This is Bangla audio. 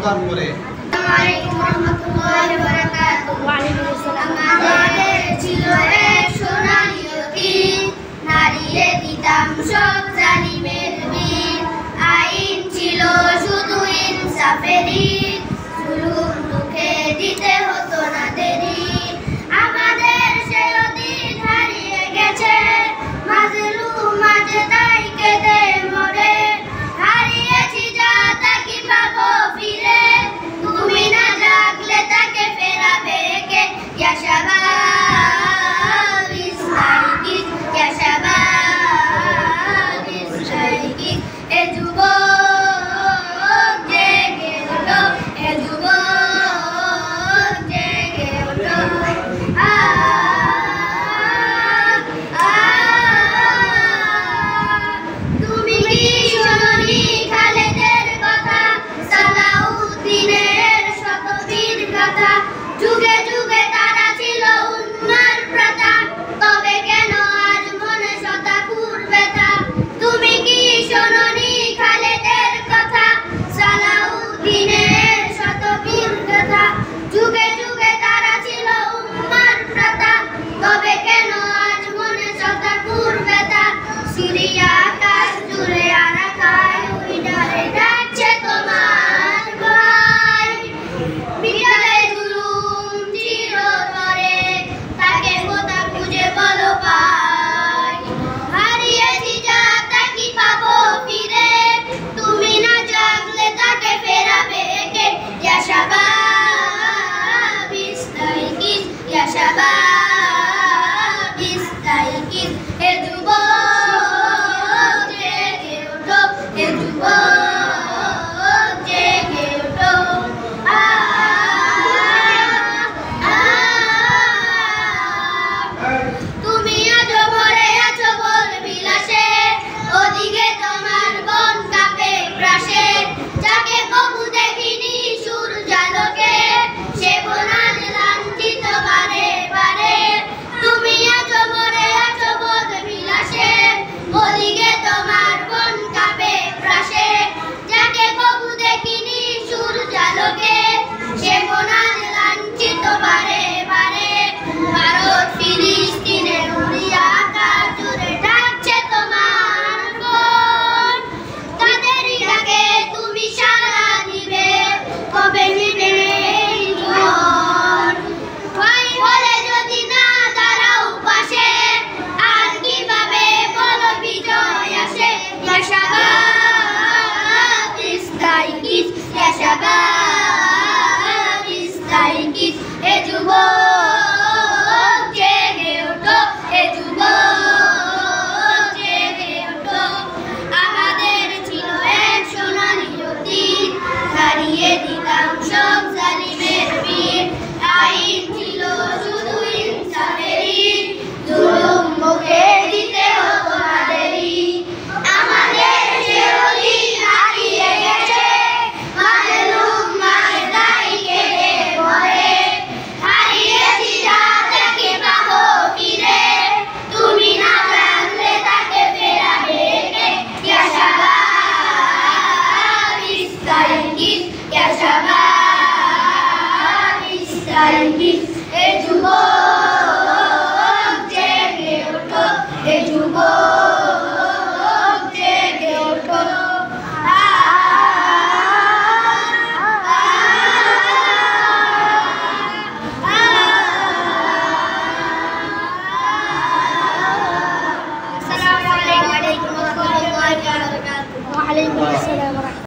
দান করে। আসসালামু আলাইকুম ওয়া রাহমাতুল্লাহি ওয়া বারাকাতুহু। ওয়া আলাইকুম আসসালাম। আমাদের ছিল এক সোনালী অতীত, নাড়িয়ে দিতাম সব জালিমের ভিত। আইন ছিল শুধু ইনসাফেরই, জুলুম রুখে দিতে হতো না দেরি। আমাদের সেই অতীত হারিয়ে গেছে, মাজলুম আজ তাই কেঁদে মরে। হারিয়েছি যা তা কি পাবো ফিরে, তুমি না জাগলে তাকে ফেরাবে কে? ইয়া শাবাব ইস্তাইকিজ, ইয়া শাবাব ইস্তাইকিজ, এ যুবক জেগে ওঠো, এ যুবক জেগে ওঠো। তুমি কি শোনোনি খালেদের কথা, সালাউদ্দিনের শতবীর গাথা? যুগে যুগে তারা ছিল উন্মার প্রথা, তবে কেন আজ মনে শতাকুর ব্যথা? তুমি কি শোনোনি খালেদের কথা, সালাউদ্দিনের শতবীর গাথা? যুগে যুগে তারা ছিল উন্মার প্রথা, তবে কেন আজ মনে শতাকুর ব্যথা? সিরিয়া আকাশ জুড়ে আরাকায় উইডারে ডাকছে তোমার ভাই। বিকালে জুলুম চিরতরে, তাকে কোথা খুঁজে বলো পাই। হারিয়েছি যা তা কি পাবো ফিরে, তুমি না জাগলে তাকে ফেরাবে কে? ইয়া শাবাব ইস্তাইকিজ, ইয়া শাবাব ইস্তাইকিজ, হে যুবক জেগে ওঠো, হে যুবক জেগে ওঠো। তুমি আজো ভরে আছো বল বিলাসে, ওদিকে তোমার বন কাঁপে প্রাসে। যাকে কবু দেখিনি সূর্যালোকে, সে বনাজ লাঞ্ছিত বারে বারে। তুমি আজো ভরে আছো বল বিলাসে, ওদিকে তোমার বন কাঁপে প্রাসে। যাকে কবু দেখিনি সূর্যালোকে, সে বনাজ লাঞ্ছিত বারে বারে। ভারত ফিলিস্তিনে উড়িয়া আকাশ জুড়ে ডাকছে তোমার বোন। তাদেরই ডাকে তুমি সাড়া দিবে, কবে নিবে এই জীবন? ভয় হলে যদি না দাঁড়াও পাশে, আর কিভাবে বলো বিজয় আসে? ইয়া শাবাব ইস্তাইকিজ, ইয়া শাবাব ইস্তাইকিজ, হে যুবক জেগে ওঠো, হে যুবক জেগে ওঠো। আমাদের ছিল এক সোনালী অতীত, হারিয়ে দিতাম সব জালিমের ভিত। আইন ছিল শুধু ইনসাফেরই, জুলুম মুখে দিতে হতো না দেরি। আমাদের সে অতীত হারিয়ে গেছে, মাজলুম আজ তাই কেঁদে মরে। হারিয়েছি যা তাকে পাবো ফিরে, তুমি না জানলে তাকে ফেরাবে কে? ইয়া শাবাব ইস্তাইকিজ, ইয়া শাবাব ইস্তাইকিজ, হে যুবক জেগে ওঠো, হে যুবক জেগে ওঠো। আসসালামু আলাইকুম ওয়া রাহমাতুল্লাহি ওয়া বারাকাতুহু। ওয়া আলাইকুম আসসালাম।